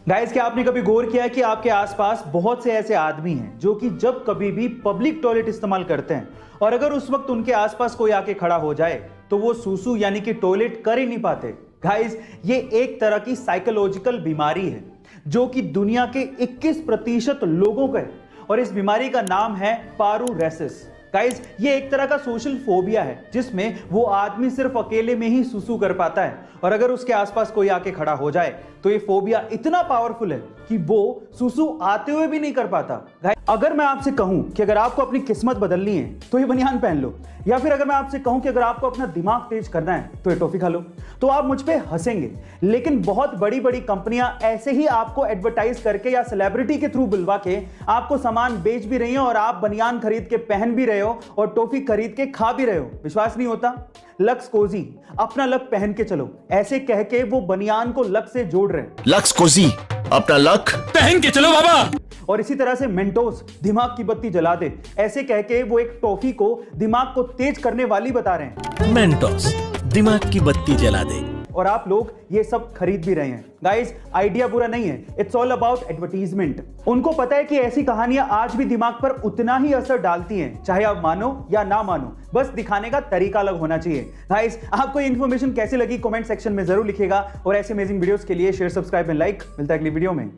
Guys, क्या आपने कभी गौर किया है कि आपके आसपास बहुत से ऐसे आदमी हैं जो कि जब कभी भी पब्लिक टॉयलेट इस्तेमाल करते हैं और अगर उस वक्त उनके आसपास कोई आके खड़ा हो जाए तो वो सूसू यानी कि टॉयलेट कर ही नहीं पाते। गाइस, ये एक तरह की साइकोलॉजिकल बीमारी है जो कि दुनिया के 21% लोगों का है और इस बीमारी का नाम है पारूरेसिस। गाइस, ये एक तरह का सोशल फोबिया है जिसमें वो आदमी सिर्फ अकेले में ही सुसु कर पाता है और अगर उसके आसपास कोई आके खड़ा हो जाए तो ये फोबिया इतना पावरफुल है कि वो सुसु आते हुए भी नहीं कर पाता। गाइस, अगर मैं आपसे कहूं कि अगर आपको अपनी किस्मत बदलनी है तो ये बनियान पहन लो, या फिर अगर मैं आपसे कहूं कि अगर आपको अपना दिमाग तेज करना है तो ये टॉफी खा लो, तो आप मुझ पे हंसेंगे। लेकिन बहुत बड़ी बड़ी कंपनियां ऐसे ही आपको एडवर्टाइज करके या सेलिब्रिटी के थ्रू बुलवा के आपको सामान बेच भी रही हैं और आप बनियान खरीद के पहन भी रहे हो और टॉफी खरीद के खा भी रहे हो। विश्वास नहीं होता? लक्स कोजी, अपना लक पहन के चलो, ऐसे कह के वो बनियान को लक से जोड़ रहे हैं। लक्स कोजी, अपना लक पहन के चलो बाबा। और इसी तरह से मेंटोस, दिमाग की बत्ती जला दे, ऐसे कह के वो एक टॉफी को दिमाग को तेज करने वाली बता रहे हैं। मेंटोस, दिमाग की बत्ती जला दे, और आप लोग ये सब खरीद भी रहे हैं। गाइस, आइडिया बुरा नहीं है, इट्स ऑल अबाउट एडवर्टीजमेंट। उनको पता है कि ऐसी कहानियां आज भी दिमाग पर उतना ही असर डालती हैं, चाहे आप मानो या ना मानो, बस दिखाने का तरीका अलग होना चाहिए। गाइस, आपको ये इन्फॉर्मेशन कैसे लगी कमेंट सेक्शन में जरूर लिखिएगा और ऐसे अमेजिंग वीडियोस के लिए शेयर, सब्सक्राइब एंड लाइक। मिलता है अगली वीडियो में।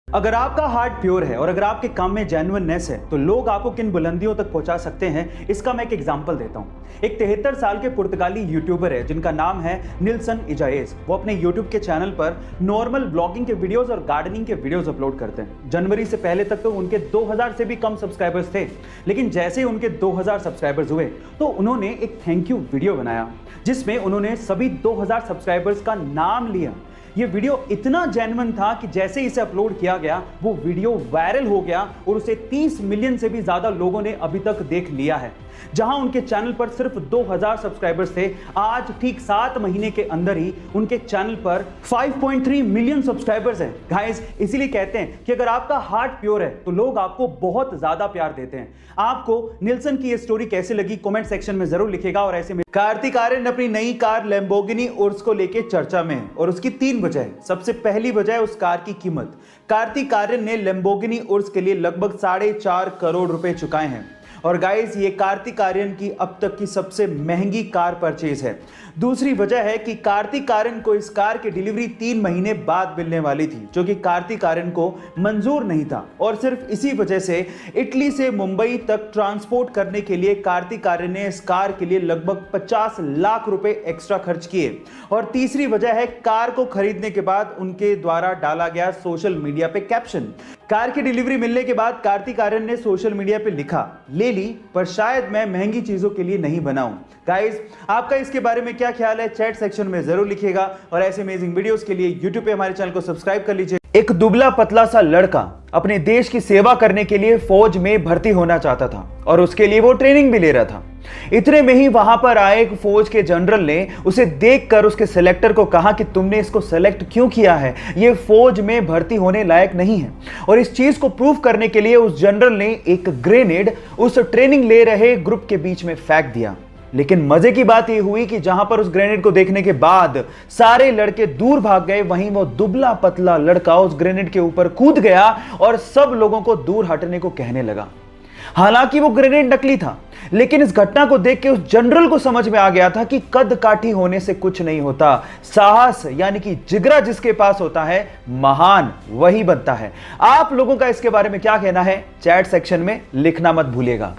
अगर आपका हार्ट प्योर है और अगर आपके काम में जेन्युइननेस है तो लोग आपको किन बुलंदियों तक पहुंचा सकते हैं, इसका मैं एक एग्जांपल देता हूं। एक 73 साल के पुर्तगाली यूट्यूबर है जिनका नाम है निल्सन इजाएज। वो अपने यूट्यूब के चैनल पर नॉर्मल ब्लॉगिंग के वीडियोस और गार्डनिंग के वीडियोस अपलोड करते हैं। जनवरी से पहले तक तो उनके 2000 से भी कम सब्सक्राइबर्स थे, लेकिन जैसे ही उनके 2000 सब्सक्राइबर्स हुए तो उन्होंने एक थैंक यू वीडियो बनाया जिसमें उन्होंने सभी 2000 सब्सक्राइबर्स का नाम लिया। ये वीडियो इतना जेन्युइन था कि जैसे इसे अपलोड किया गया वो वीडियो वायरल हो गया और उसे 30 मिलियन से भी ज्यादा लोगों ने अभी तक देख लिया है। जहां उनके चैनल पर सिर्फ 2000 सब्सक्राइबर्स थे, आज ठीक 7 महीने के अंदर ही उनके चैनल पर 5.3 मिलियन सब्सक्राइबर्स हैं। गाइस, इसीलिए कहते हैं कि अगर आपका हार्ट प्योर है तो लोग आपको बहुत ज्यादा प्यार देते हैं। आपको निल्सन की ये स्टोरी कैसे लगी कमेंट सेक्शन में जरूर लिखेगा। और ऐसे में कार्तिक आर्यन अपनी नई कार लैम्बोर्गिनी उर्स को लेकर चर्चा में है और उसकी 3 वजह है। सबसे पहली वजह है उस कार की कीमत। कार्तिक आर्यन ने लैम्बोर्गिनी उर्स के लिए लगभग 4.5 करोड़ रुपए चुकाए हैं और गाइस, ये कार्तिक आर्यन की अब तक की सबसे महंगी कार परचेज है। दूसरी वजह है कि कार्तिक आर्यन को इस कार की डिलीवरी 3 महीने बाद मिलने वाली थी, जो कि कार्तिक आर्यन को मंजूर नहीं था और सिर्फ इसी वजह से इटली से मुंबई तक ट्रांसपोर्ट करने के लिए कार्तिक आर्यन ने इस कार के लिए लगभग 50 लाख रुपए एक्स्ट्रा खर्च किए। और तीसरी वजह है कार को खरीदने के बाद उनके द्वारा डाला गया सोशल मीडिया पे कैप्शन। कार की डिलीवरी मिलने के बाद कार्तिक आर्यन ने सोशल मीडिया पे लिखा, ले ली पर शायद मैं महंगी चीजों के लिए नहीं बनाऊं। गाइस, आपका इसके बारे में क्या ख्याल है चैट सेक्शन में जरूर लिखिएगा और ऐसे अमेजिंग वीडियोस के लिए यूट्यूब पे हमारे चैनल को सब्सक्राइब कर लीजिए। एक दुबला पतला सा लड़का अपने देश की सेवा करने के लिए फौज में भर्ती होना चाहता था और उसके लिए वो ट्रेनिंग भी ले रहा था। इतने में ही वहां पर आए एक फौज के जनरल ने उसे देखकर उसके सिलेक्टर को कहा कि तुमने इसको सेलेक्ट क्यों किया है, ये फौज में भर्ती होने लायक नहीं है। और इस चीज को प्रूव करने के लिए उस जनरल ने एक ग्रेनेड उस ट्रेनिंग ले रहे ग्रुप के बीच में फेंक दिया। लेकिन मजे की बात यह हुई कि जहां पर उस ग्रेनेड को देखने के बाद सारे लड़के दूर भाग गए, वहीं वो दुबला पतला लड़का उस ग्रेनेड के ऊपर कूद गया और सब लोगों को दूर हटने को कहने लगा। हालांकि वो ग्रेनेड नकली था, लेकिन इस घटना को देख के उस जनरल को समझ में आ गया था कि कद काठी होने से कुछ नहीं होता, साहस यानी कि जिगरा जिसके पास होता है महान वही बनता है। आप लोगों का इसके बारे में क्या कहना है चैट सेक्शन में लिखना मत भूलिएगा।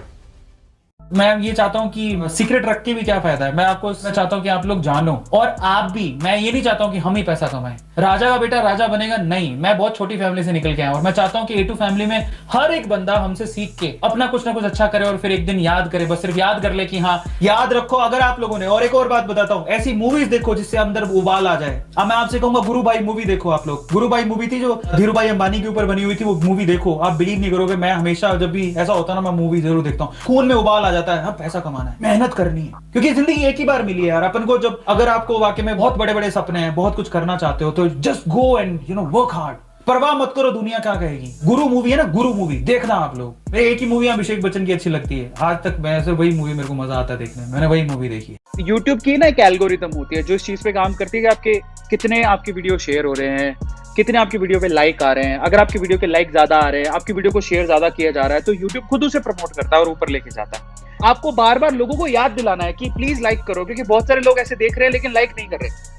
मैं ये चाहता हूँ कि सीक्रेट रख के भी क्या फायदा है। मैं चाहता हूँ कि आप लोग जानो और आप भी। मैं ये नहीं चाहता हूँ कि हम ही पैसा कमाएं, राजा का बेटा राजा बनेगा, नहीं। मैं बहुत छोटी फैमिली से निकल के आया और मैं चाहता हूँ कि A2 फैमिली में हर एक बंदा हमसे सीख के अपना कुछ ना कुछ अच्छा करे और फिर एक दिन याद करे, बस सिर्फ याद कर ले कि हाँ याद रखो। अगर आप लोगों ने, और एक और बात बताता हूँ, ऐसी मूवीज देखो जिससे अंदर उबाल आ जाए। अब मैं आपसे कहूंगा गुरुभाई मूवी देखो। आप लोग गुरुभाई मूवी थी जो धीरूभाई अंबानी के ऊपर बनी हुई थी, वो मूवी देखो। आप बिलीव नहीं करोगे, मैं हमेशा जब भी ऐसा होता ना मैं मूवी जरूर देखता हूँ। खून में उबाल आ जाता है। हाँ, पैसा कमाना है, मेहनत करनी है, क्योंकि जिंदगी एक ही बार मिली है यार अपन को। जब अगर आपको वाकई में बहुत बड़े बड़े सपने हैं, बहुत कुछ करना चाहते हो, तो just go and work hard. परवाह मत करो दुनिया क्या कहेगी। गुरु मूवी है ना, गुरु मूवी देखना आप लोग। मेरे एक ही मूवी अभिषेक बच्चन की अच्छी लगती है आज तक, मैं सिर्फ वही मूवी मेरे को मजा आता है देखने में, मैंने वही मूवी देखी है। यूट्यूब की ना एक एल्गोरिथम होती है जो इस चीज पे काम करती है कि आपके कितने आपके वीडियो शेयर हो रहे हैं, कितने आपकी वीडियो पे लाइक आ रहे हैं। अगर आपकी वीडियो के लाइक ज्यादा आ रहे हैं, आपकी वीडियो को शेयर ज्यादा किया जा रहा है, तो यूट्यूब खुद उसे प्रमोट करता है और ऊपर लेके जाता है। आपको बार बार लोगों को याद दिलाना है कि प्लीज लाइक करो, क्योंकि बहुत सारे लोग ऐसे देख रहे हैं लेकिन लाइक नहीं कर रहे।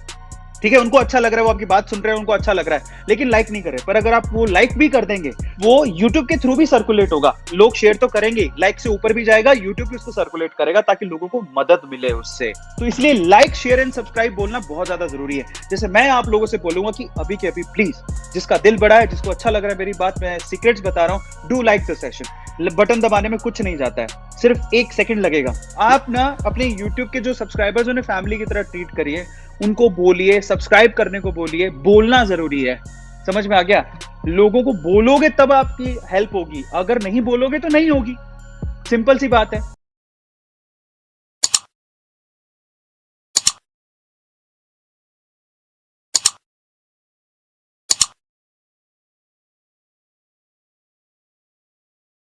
ठीक है, उनको अच्छा लग रहा है, वो आपकी बात सुन रहे हैं, उनको अच्छा लग रहा है, लेकिन लाइक नहीं कर रहे। पर अगर आप वो लाइक भी कर देंगे, वो YouTube के थ्रू भी सर्कुलेट होगा। लोग शेयर तो करेंगे, लाइक से ऊपर भी जाएगा, YouTube भी उसको सर्कुलेट करेगा ताकि लोगों को मदद मिले उससे। तो इसलिए लाइक, शेयर एंड सब्सक्राइब बोलना बहुत ज्यादा जरूरी है। जैसे मैं आप लोगों से बोलूंगा कि अभी के अभी प्लीज, जिसका दिल बड़ा है, जिसको अच्छा लग रहा है मेरी बात, मैं सीक्रेट्स बता रहा हूँ, do like the session. Button दबाने में कुछ नहीं जाता है, सिर्फ 1 सेकंड लगेगा। आप ना अपने YouTube के जो सब्सक्राइबर्स उन्हें फैमिली की तरह ट्रीट करिए, उनको बोलिए, सब्सक्राइब करने को बोलिए। बोलना जरूरी है, समझ में आ गया? लोगों को बोलोगे तब आपकी हेल्प होगी, अगर नहीं बोलोगे तो नहीं होगी। सिंपल सी बात है।